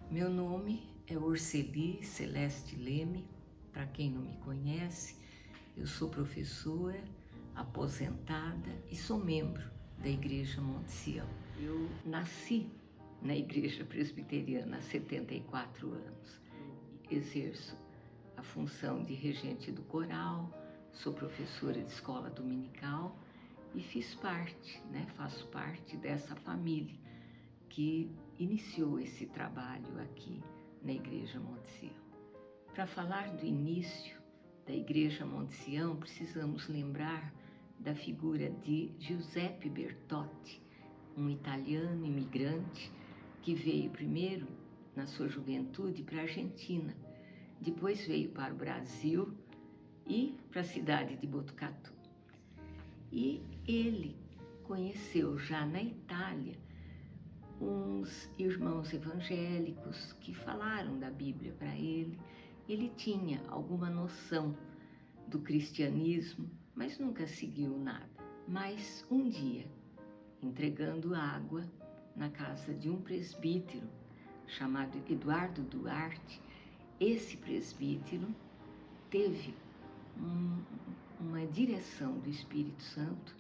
Meu nome é Orceli Celeste Leme. Para quem não me conhece, eu sou professora, aposentada e sou membro da Igreja Monte Sião. Eu nasci na Igreja Presbiteriana há 74 anos. Exerço a função de regente do coral, sou professora de escola dominical e faço parte dessa família que iniciou esse trabalho aqui na Igreja Monte Sião. Para falar do início da Igreja Monte Sião, precisamos lembrar da figura de Giuseppe Bertotti, um italiano imigrante que veio primeiro, na sua juventude, para a Argentina, depois veio para o Brasil e para a cidade de Botucatu. E ele conheceu já na Itália uns irmãos evangélicos que falaram da Bíblia para ele. Ele tinha alguma noção do cristianismo, mas nunca seguiu nada. Mas um dia, entregando água na casa de um presbítero chamado Eduardo Duarte, esse presbítero teve uma direção do Espírito Santo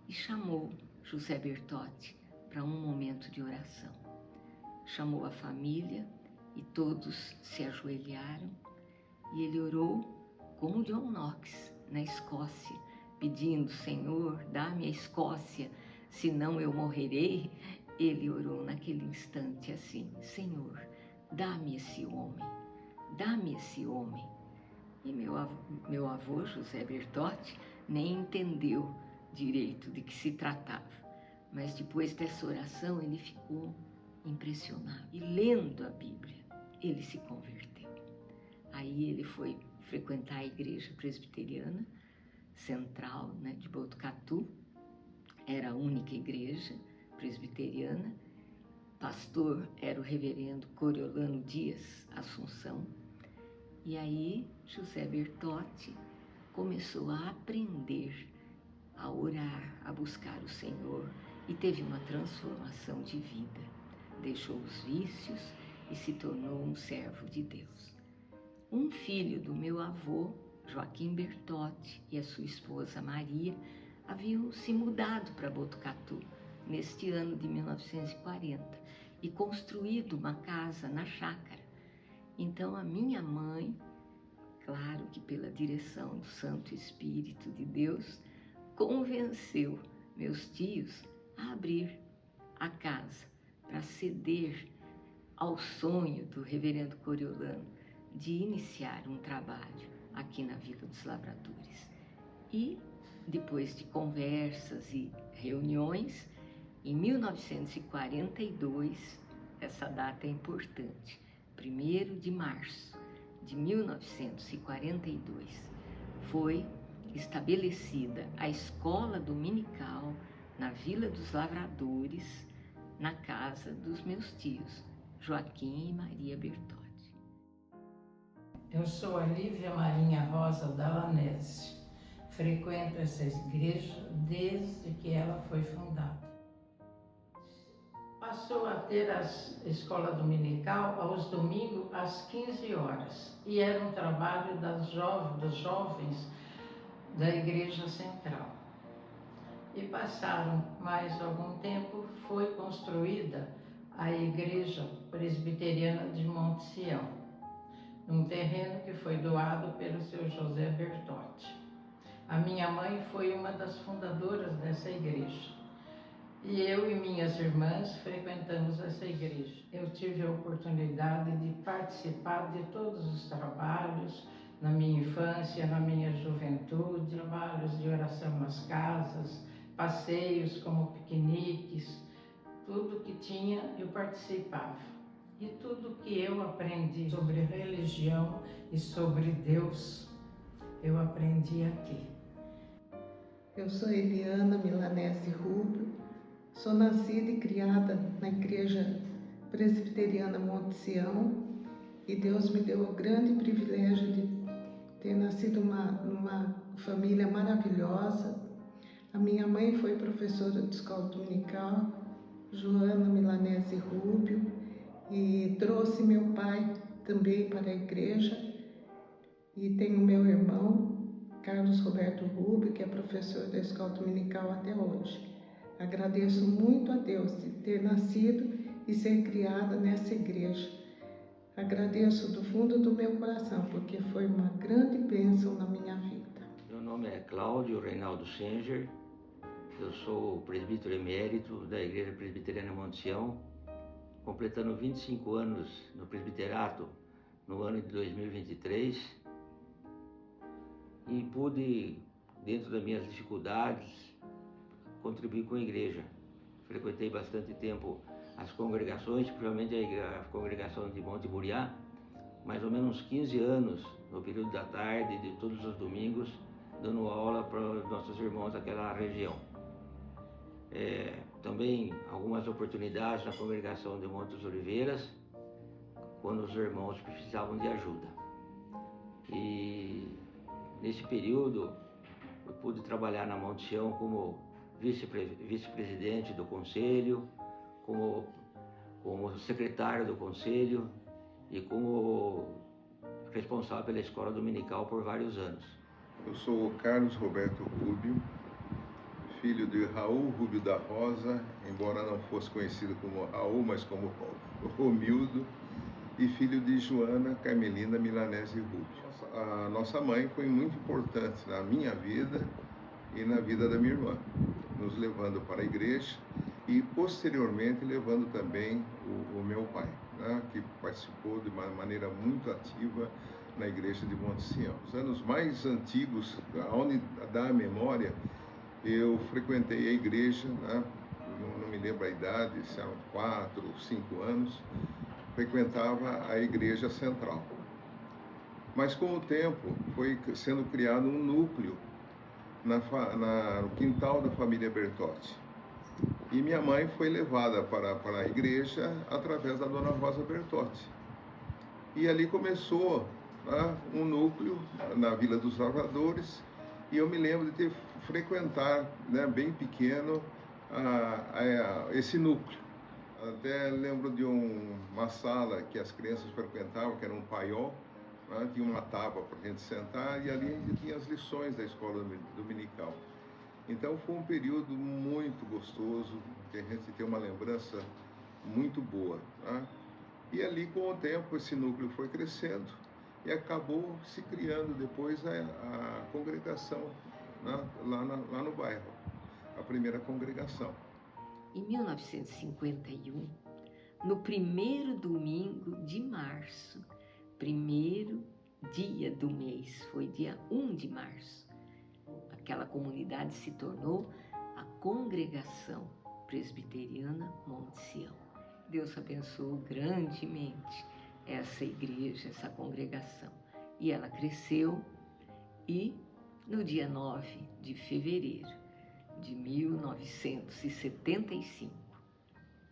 e chamou José Bertotti para um momento de oração. Chamou a família e todos se ajoelharam e ele orou como John Knox na Escócia, pedindo: Senhor, dá-me a Escócia, senão eu morrerei. Ele orou naquele instante assim: Senhor, dá-me esse homem, dá-me esse homem. E meu avô, José Bertotti, nem entendeu direito de que se tratava. Mas depois dessa oração ele ficou impressionado. E lendo a Bíblia, ele se converteu. Aí ele foi frequentar a Igreja Presbiteriana Central, de Botucatu. Era a única igreja presbiteriana. Pastor era o reverendo Coriolano Dias Assunção. E aí José Bertotti começou a aprender a orar, a buscar o Senhor e teve uma transformação de vida. Deixou os vícios e se tornou um servo de Deus. Um filho do meu avô, Joaquim Bertotti, e a sua esposa Maria haviam se mudado para Botucatu neste ano de 1940 e construído uma casa na chácara. Então a minha mãe, claro que pela direção do Santo Espírito de Deus, convenceu meus tios a abrir a casa para ceder ao sonho do reverendo Coriolano de iniciar um trabalho aqui na Vila dos Lavradores. E depois de conversas e reuniões, em 1942, essa data é importante, 1º de março de 1942, foi estabelecida a escola dominical na Vila dos Lavradores, na casa dos meus tios, Joaquim e Maria Bertotti. Eu sou a Lívia Marinha Rosa Dalanese. Frequento essa igreja desde que ela foi fundada. Passou a ter a escola dominical aos domingos às 15 horas e era um trabalho dos jovens da Igreja Central. E passaram mais algum tempo, foi construída a Igreja Presbiteriana de Monte Sião, num terreno que foi doado pelo seu José Bertotti. A minha mãe foi uma das fundadoras dessa igreja. E eu e minhas irmãs frequentamos essa igreja. Eu tive a oportunidade de participar de todos os trabalhos na minha infância, na minha juventude, trabalhos de oração nas casas, passeios como piqueniques, tudo que tinha eu participava. E tudo que eu aprendi sobre religião e sobre Deus, eu aprendi aqui. Eu sou Eliana Milanese Rubio, sou nascida e criada na Igreja Presbiteriana Monte Sião e Deus me deu o grande privilégio de ter nascido numa família maravilhosa. A minha mãe foi professora de escola dominical, Joana Milanese Rubio, e trouxe meu pai também para a igreja, e tenho meu irmão, Carlos Roberto Rubio, que é professor da escola dominical até hoje. Agradeço muito a Deus de ter nascido e ser criada nessa igreja. Agradeço do fundo do meu coração, porque foi uma grande bênção na minha vida. Meu nome é Cláudio Reinaldo Schenger, eu sou presbítero emérito da Igreja Presbiteriana Monte Sião, completando 25 anos no presbiterato no ano de 2023, e pude, dentro das minhas dificuldades, contribuir com a igreja. Frequentei bastante tempo as congregações, principalmente a congregação de Monte Muriá, mais ou menos 15 anos, no período da tarde, de todos os domingos, dando aula para os nossos irmãos daquela região. Também algumas oportunidades na congregação de Montes Oliveiras, quando os irmãos precisavam de ajuda. E nesse período eu pude trabalhar na Monte Sião como vice-presidente do conselho, como secretário do conselho e como responsável pela escola dominical por vários anos. Eu sou o Carlos Roberto Rubio, filho de Raul Rubio da Rosa, embora não fosse conhecido como Raul, mas como Romildo, e filho de Joana Carmelina Milanese Rubio. A nossa mãe foi muito importante na minha vida e na vida da minha irmã, nos levando para a igreja e posteriormente levando também o meu pai, né, que participou de uma maneira muito ativa na igreja de Monte Sião. Os anos mais antigos, onde dá a memória, eu frequentei a igreja, né, não me lembro a idade, se eram 4 ou 5 anos, frequentava a igreja central. Mas com o tempo foi sendo criado um núcleo no quintal da família Bertotti. E minha mãe foi levada para a igreja através da dona Rosa Bertotti. E ali começou, né, um núcleo na Vila dos Lavradores, e eu me lembro de ter frequentar, né, bem pequeno, esse núcleo. Até lembro de uma sala que as crianças frequentavam, que era um paiol, né, tinha uma tábua para a gente sentar, e ali a gente tinha as lições da escola dominical. Então foi um período muito gostoso, que a gente tem uma lembrança muito boa, né? E ali, com o tempo, esse núcleo foi crescendo e acabou se criando depois a congregação, né, lá no bairro, a primeira congregação. Em 1951, no primeiro domingo de março, primeiro dia do mês, foi dia 1 de março, aquela comunidade se tornou a Congregação Presbiteriana Monte Sião. Deus abençoou grandemente essa igreja, essa congregação. E ela cresceu, e no dia 9 de fevereiro de 1975,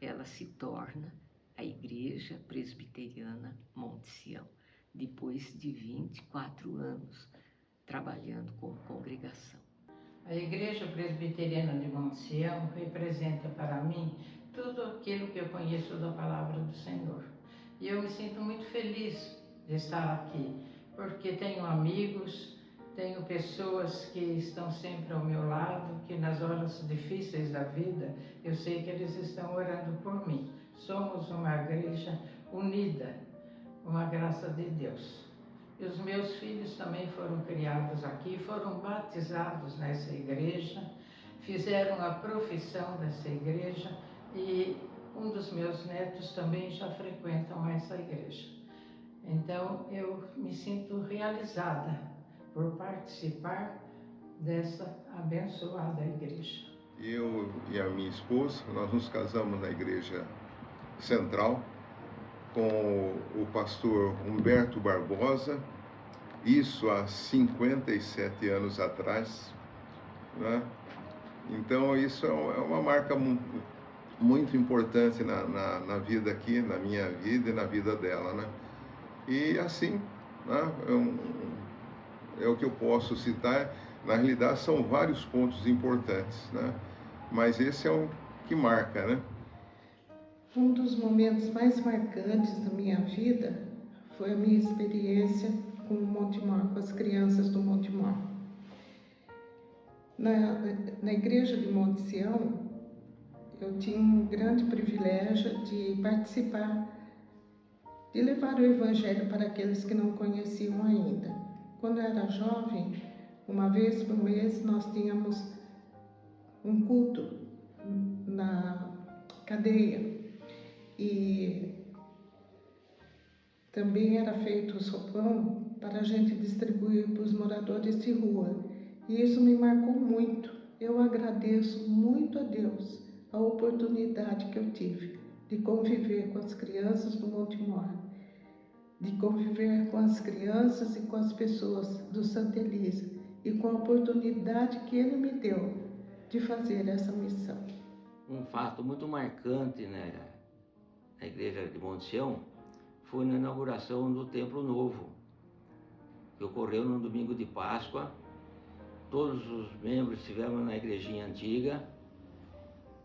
ela se torna a Igreja Presbiteriana Monte Sião, depois de 24 anos trabalhando como congregação. A Igreja Presbiteriana de Monte Sião representa para mim tudo aquilo que eu conheço da Palavra do Senhor. E eu me sinto muito feliz de estar aqui, porque tenho amigos, tenho pessoas que estão sempre ao meu lado, que nas horas difíceis da vida, eu sei que eles estão orando por mim. Somos uma igreja unida, uma graça de Deus. E os meus filhos também foram criados aqui, foram batizados nessa igreja, fizeram a profissão dessa igreja, e um dos meus netos também já frequentam essa igreja. Então eu me sinto realizada por participar dessa abençoada igreja. Eu e a minha esposa, nós nos casamos na igreja central com o pastor Humberto Barbosa, isso há 57 anos atrás, né? Então isso é uma marca muito importante na vida aqui, na minha vida e na vida dela, né? E assim, né, é o que eu posso citar. Na realidade são vários pontos importantes, né? Mas esse é o que marca, né? Um dos momentos mais marcantes da minha vida foi a minha experiência com o Montemor, com as crianças do Montemor. Na igreja de Monte Sião, eu tinha um grande privilégio de participar, de levar o Evangelho para aqueles que não conheciam ainda. Quando eu era jovem, uma vez por mês nós tínhamos um culto na cadeia e também era feito o sopão para a gente distribuir para os moradores de rua. E isso me marcou muito. Eu agradeço muito a Deus a oportunidade que eu tive de conviver com as crianças do Montemor, de conviver com as crianças e com as pessoas do Santa Elisa e com a oportunidade que Ele me deu de fazer essa missão. Um fato muito marcante, né, na igreja de Monte Sião foi na inauguração do Templo Novo, que ocorreu no domingo de Páscoa. Todos os membros estivemos na igrejinha antiga,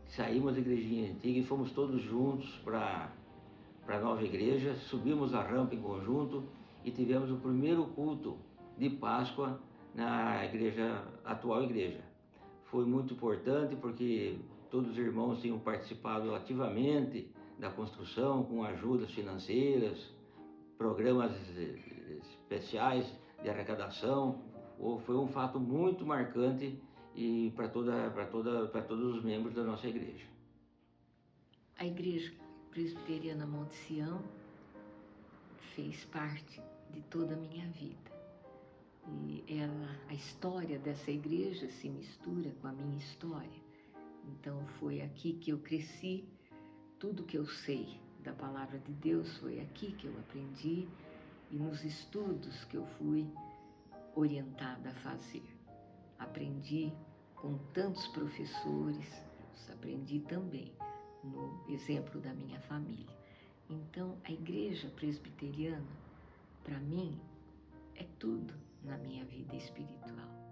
saímos da igrejinha antiga e fomos todos juntos para a nova igreja, subimos a rampa em conjunto e tivemos o primeiro culto de Páscoa na atual igreja. Foi muito importante porque todos os irmãos tinham participado ativamente da construção, com ajudas financeiras, programas especiais de arrecadação. Foi um fato muito marcante e para todos os membros da nossa igreja. A Igreja Presbiteriana Monte Sião fez parte de toda a minha vida. E a história dessa igreja se mistura com a minha história. Então foi aqui que eu cresci, tudo que eu sei da Palavra de Deus foi aqui que eu aprendi e nos estudos que eu fui orientada a fazer. Aprendi com tantos professores, aprendi também no exemplo da minha família. Então, a igreja presbiteriana, para mim, é tudo na minha vida espiritual.